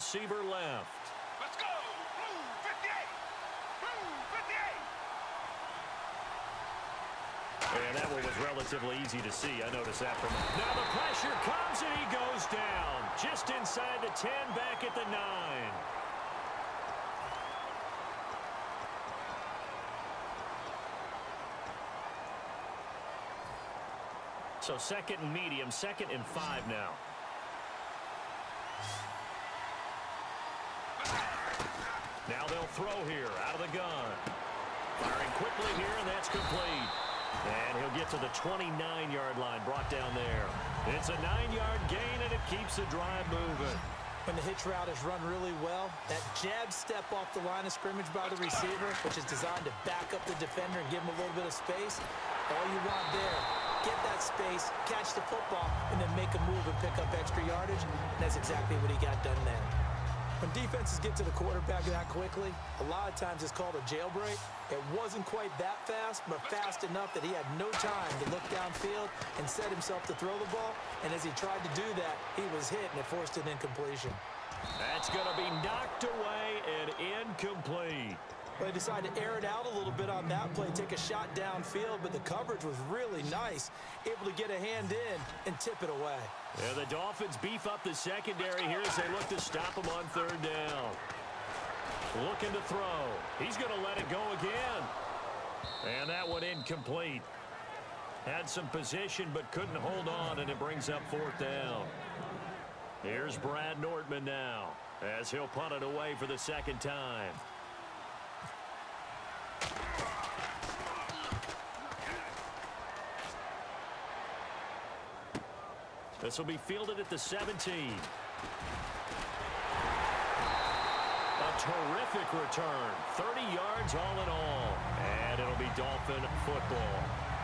receiver left. Let's go! Blue 58! Blue 58! And that one was relatively easy to see. I noticed that from him. Now the pressure comes and he goes down. Just inside the 10, back at the 9. So second and medium, 2nd and 5 now. Now they'll throw here out of the gun. Firing quickly here, and that's complete. And he'll get to the 29-yard line, brought down there. It's a 9-yard gain, and it keeps the drive moving. When the hitch route is run really well, that jab step off the line of scrimmage by the receiver, which is designed to back up the defender and give him a little bit of space, all you want there, get that space, catch the football, and then make a move and pick up extra yardage. And that's exactly what he got done there. When defenses get to the quarterback that quickly, a lot of times it's called a jailbreak. It wasn't quite that fast, but fast enough that he had no time to look downfield and set himself to throw the ball. And as he tried to do that, he was hit, and it forced an incompletion. That's going to be knocked away and incomplete. They decided to air it out a little bit on that play, take a shot downfield, but the coverage was really nice, able to get a hand in and tip it away. Yeah, the Dolphins beef up the secondary here as they look to stop him on 3rd down. Looking to throw. He's going to let it go again. And that one incomplete. Had some position but couldn't hold on, and it brings up 4th down. Here's Brad Nortman now as he'll punt it away for the 2nd time. This will be fielded at the 17. A terrific return. 30 yards all in all. And it'll be Dolphin football.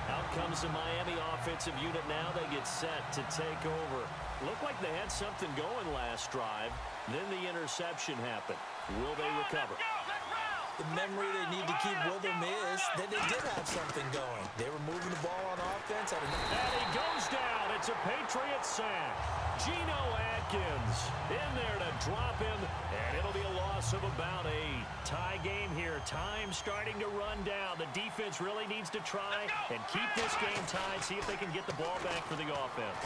Out comes the Miami offensive unit now. They get set to take over. Looked like they had something going last drive. Then the interception happened. Will they recover? The memory they need to keep with them is that they did have something going. They were moving the ball on offense. And he goes down. It's a Patriot sack. Geno Atkins in there to drop him, and it'll be a loss of about 8. Tie game here. Time starting to run down. The defense really needs to try and keep this game tied, see if they can get the ball back for the offense.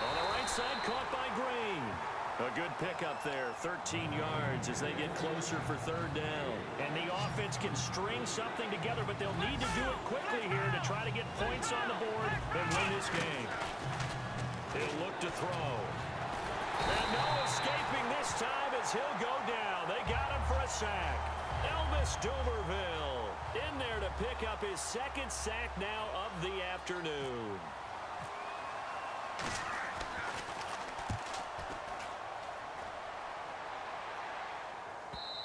On the right side, caught by Green. A good pickup there, 13 yards as they get closer for 3rd down. And the offense can string something together, but they'll need to do it quickly here to try to get points on the board and win this game. He'll look to throw. And no escaping this time as he'll go down. They got him for a sack. Elvis Dumerville in there to pick up his 2nd sack now of the afternoon.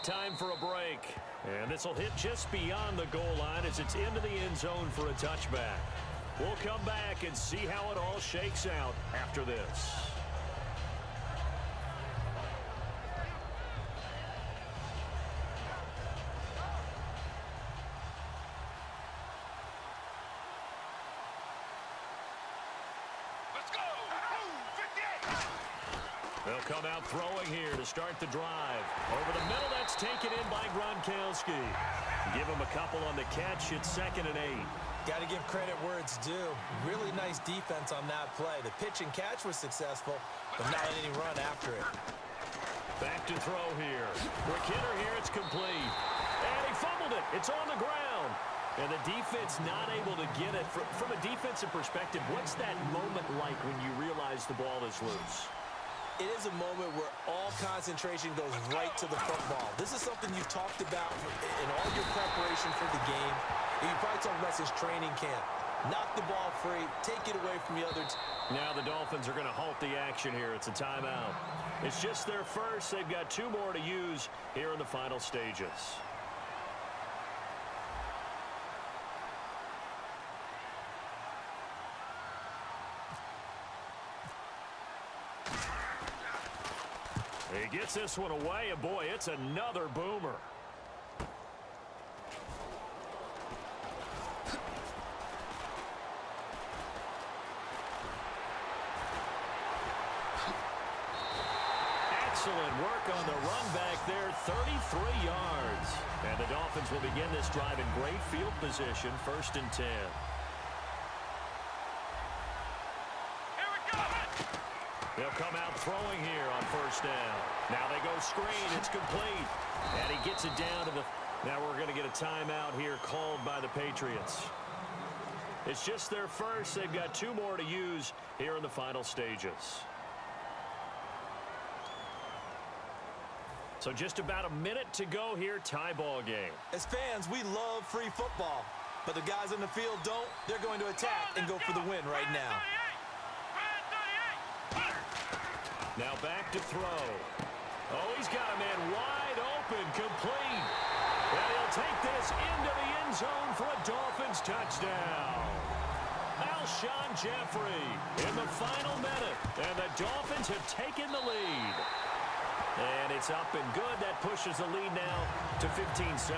Time for a break. And this will hit just beyond the goal line as it's into the end zone for a touchback. We'll come back and see how it all shakes out after this. Let's go! Blue 58! They'll come out throwing here to start the drive. Over the middle, that's taken in by Gronkowski. Give him a couple on the catch. It's 2nd and 8. Got to give credit where it's due. Really nice defense on that play. The pitch and catch was successful, but not any run after it. Back to throw here. Quick hitter here. It's complete. And he fumbled it. It's on the ground. And the defense not able to get it. From a defensive perspective, what's that moment like when you realize the ball is loose? It is a moment where all concentration goes right to the football. This is something you've talked about in all your preparation for the game. You probably talked about since training camp. Knock the ball free, take it away from the others. Now the Dolphins are going to halt the action here. It's a timeout. It's just their first. They've got 2 more to use here in the final stages. He gets this one away, and boy, it's another boomer. Excellent work on the run back there, 33 yards. And the Dolphins will begin this drive in great field position, 1st and 10. Here we go. They'll come out throwing here on 1st down. Now they go screen. It's complete. And he gets it down to the... Now we're going to get a timeout here called by the Patriots. It's just their first. They've got 2 more to use here in the final stages. So just about a minute to go here, tie ball game. As fans, we love free football. But the guys on the field don't. They're going to attack and go for the win right now. Now back to throw. Oh, he's got a man wide open, complete. And he'll take this into the end zone for a Dolphins touchdown. Alshon Jeffrey in the final minute. And the Dolphins have taken the lead. And it's up and good. That pushes the lead now to 15-7.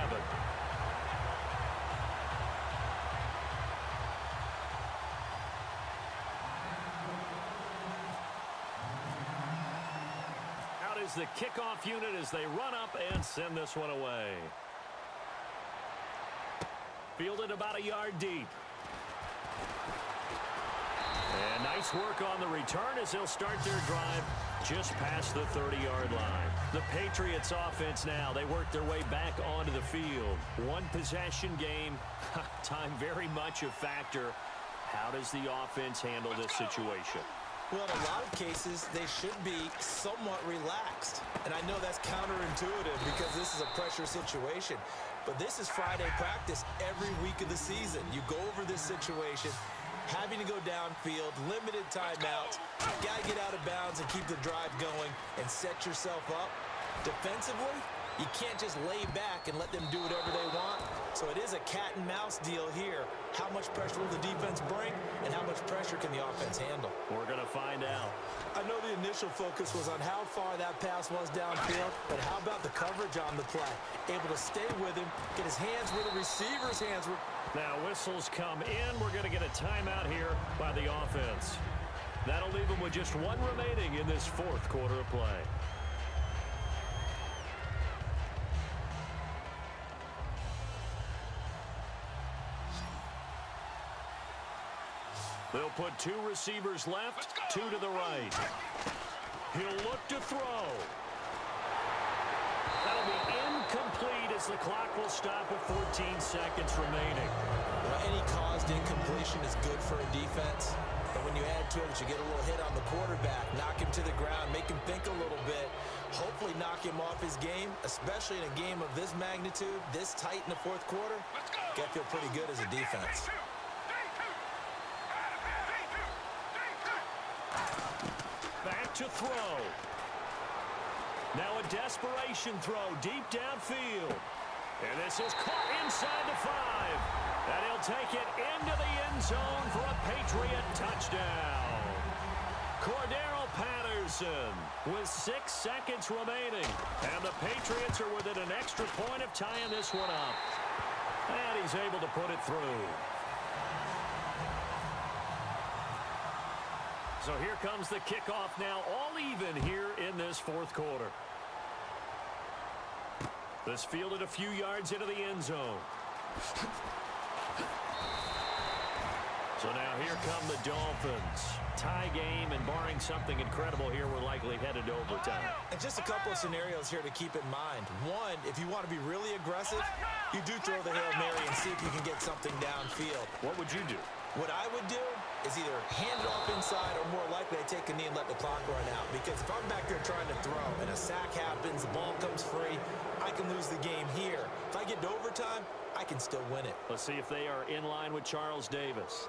Out is the kickoff unit as they run up and send this one away. Fielded about a yard deep. And nice work on the return as they'll start their drive just past the 30-yard line. The Patriots offense now, they work their way back onto the field. One possession game, time very much a factor. How does the offense handle this situation? Well, in a lot of cases, they should be somewhat relaxed. And I know that's counterintuitive because this is a pressure situation. But this is Friday practice every week of the season. You go over this situation, having to go downfield, limited timeouts, got to get out of bounds and keep the drive going and set yourself up. Defensively, you can't just lay back and let them do whatever they want. So it is a cat and mouse deal here. How much pressure will the defense bring and how much pressure can the offense handle? We're going to find out. I know the initial focus was on how far that pass was downfield, but how about the coverage on the play? Able to stay with him, get his hands where the receiver's hands were. Now whistles come in. We're going to get a timeout here by the offense. That'll leave them with just 1 remaining in this 4th quarter of play. They'll put 2 receivers left, 2 to the right. He'll look to throw. That'll be incomplete as the clock will stop with 14 seconds remaining. Well, any caused incompletion is good for a defense. But when you add to it that you get a little hit on the quarterback, knock him to the ground, make him think a little bit, hopefully knock him off his game, especially in a game of this magnitude, this tight in the 4th quarter, got to feel pretty good as a defense. Back to throw. Now a desperation throw deep downfield. And this is caught inside the 5. And he'll take it into the end zone for a Patriot touchdown. Cordero Patterson with 6 seconds remaining. And the Patriots are within an extra point of tying this one up. And he's able to put it through. So here comes the kickoff now, all even here in this 4th quarter. This fielded a few yards into the end zone. So now here come the Dolphins. Tie game, and barring something incredible here, we're likely headed to overtime. And just a couple of scenarios here to keep in mind. One, if you want to be really aggressive, you do throw the Hail Mary and see if you can get something downfield. What would you do? What I would do is either hand it off inside or more likely I take a knee and let the clock run out. Because if I'm back there trying to throw and a sack happens, the ball comes free, I can lose the game here. If I get to overtime, I can still win it. Let's see if they are in line with Charles Davis.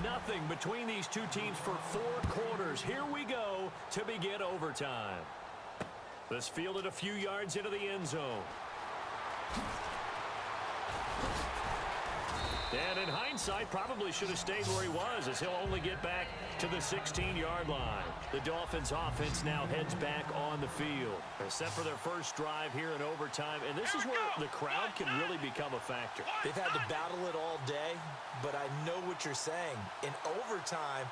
Nothing between these two teams for 4 quarters. Here we go to begin overtime. This fielded a few yards into the end zone. And in hindsight, probably should have stayed where he was, as he'll only get back to the 16-yard line. The Dolphins' offense now heads back on the field. They're set for their first drive here in overtime, and this is where the crowd can really become a factor. They've had to battle it all day, but I know what you're saying. In overtime,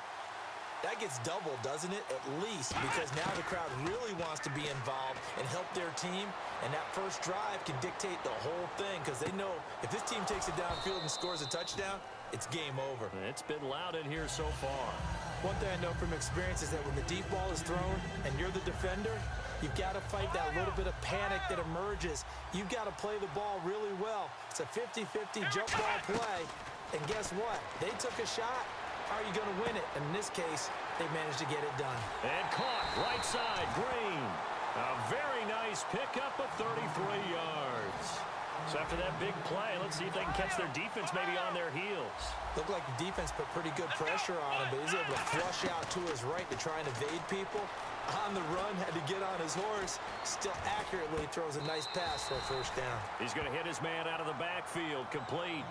that gets doubled, doesn't it? At least, because now the crowd really wants to be involved and help their team, and that first drive can dictate the whole thing, because they know if this team takes it downfield and scores a touchdown, it's game over. It's been loud in here so far. One thing I know from experience is that when the deep ball is thrown and you're the defender, you've got to fight that little bit of panic that emerges. You've got to play the ball really well. It's a 50-50 jump ball play, and guess what? They took a shot. How are you going to win it? And in this case, they managed to get it done. And caught right side, Green. A very nice pickup of 33 yards. So after that big play, let's see if they can catch their defense maybe on their heels. Looked like the defense put pretty good pressure on him, but he's able to flush out to his right to try and evade people. On the run, had to get on his horse. Still accurately throws a nice pass for a first down. He's going to hit his man out of the backfield, complete.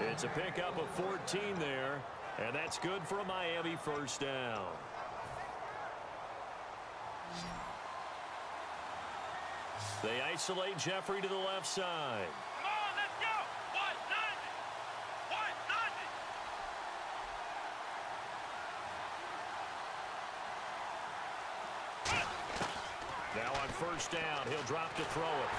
It's a pickup of 14 there. And that's good for a Miami first down. They isolate Jeffrey to the left side. Come on, let's go. 190. Now on first down, he'll drop to throw it.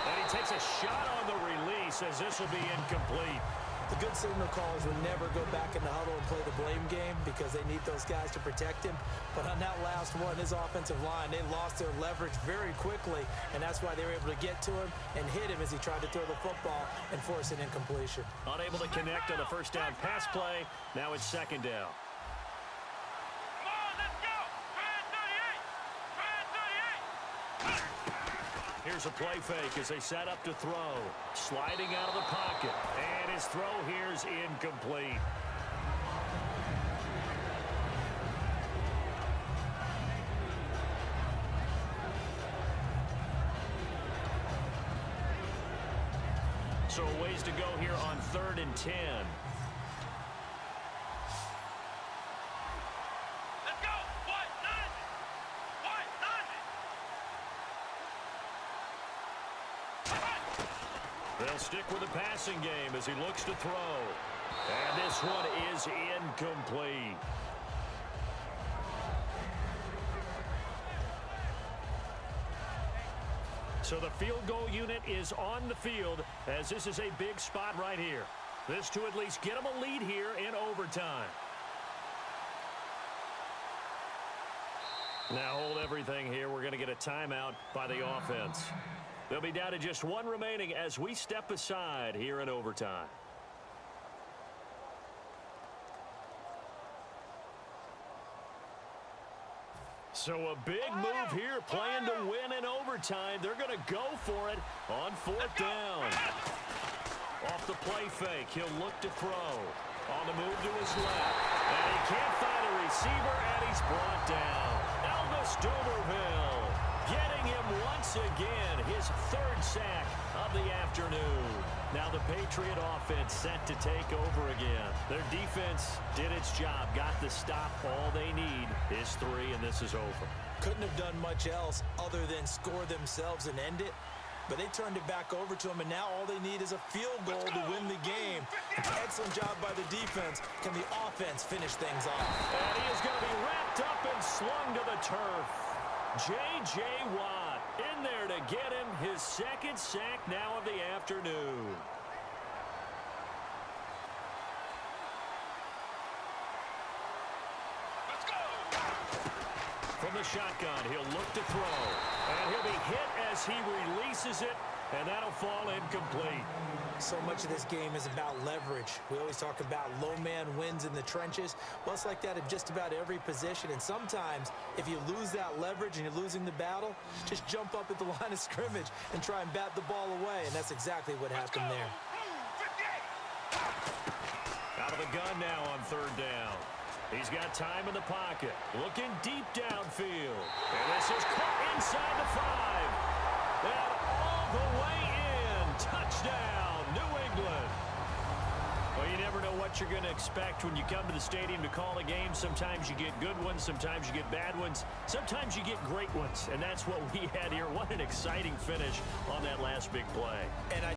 And he takes a shot on the release as this will be incomplete. The good signal callers would never go back in the huddle and play the blame game because they need those guys to protect him. But on that last one, his offensive line, they lost their leverage very quickly, and that's why they were able to get to him and hit him as he tried to throw the football and force an incompletion. Unable to connect on the first down pass play. Now it's second down. Come on, let's go. Try 38. Here's a play fake as they set up to throw. Sliding out of the pocket. And his throw here's incomplete. So a ways to go here on 3rd and 10. Let's go. 190. They'll stick with the passing game as he looks to throw. And this one is incomplete. So the field goal unit is on the field as this is a big spot right here. This to at least get them a lead here in overtime. Now hold everything here. We're going to get a timeout by the offense. They'll be down to just one remaining as we step aside here in overtime. So a big move here, playing to win in overtime. They're going to go for it on 4th down. Off the play fake, he'll look to throw. On the move to his left. And he can't find a receiver, and he's brought down. Elvis Dumerville getting him once again, his 3rd sack of the afternoon. Now the Patriot offense set to take over again. Their defense did its job, got the stop. All they need is 3, and this is over. Couldn't have done much else other than score themselves and end it. But they turned it back over to him, and now all they need is a field goal to win the game. Excellent job by the defense. Can the offense finish things off? And he is going to be wrapped up and slung to the turf. J.J. Watt in there to get him his 2nd sack now of the afternoon. Let's go. From the shotgun, he'll look to throw. And he'll be hit as he releases it, and that'll fall incomplete. So much of this game is about leverage. We always talk about low man wins in the trenches. Well, it's like that in just about every position. And sometimes, if you lose that leverage and you're losing the battle, just jump up at the line of scrimmage and try and bat the ball away. And that's exactly what happened there. Out of the gun now on 3rd down. He's got time in the pocket. Looking deep downfield. And this is caught inside the 5. And all the way in. Touchdown, New England. Well, you never know what you're going to expect when you come to the stadium to call a game. Sometimes you get good ones. Sometimes you get bad ones. Sometimes you get great ones. And that's what we had here. What an exciting finish on that last big play. And I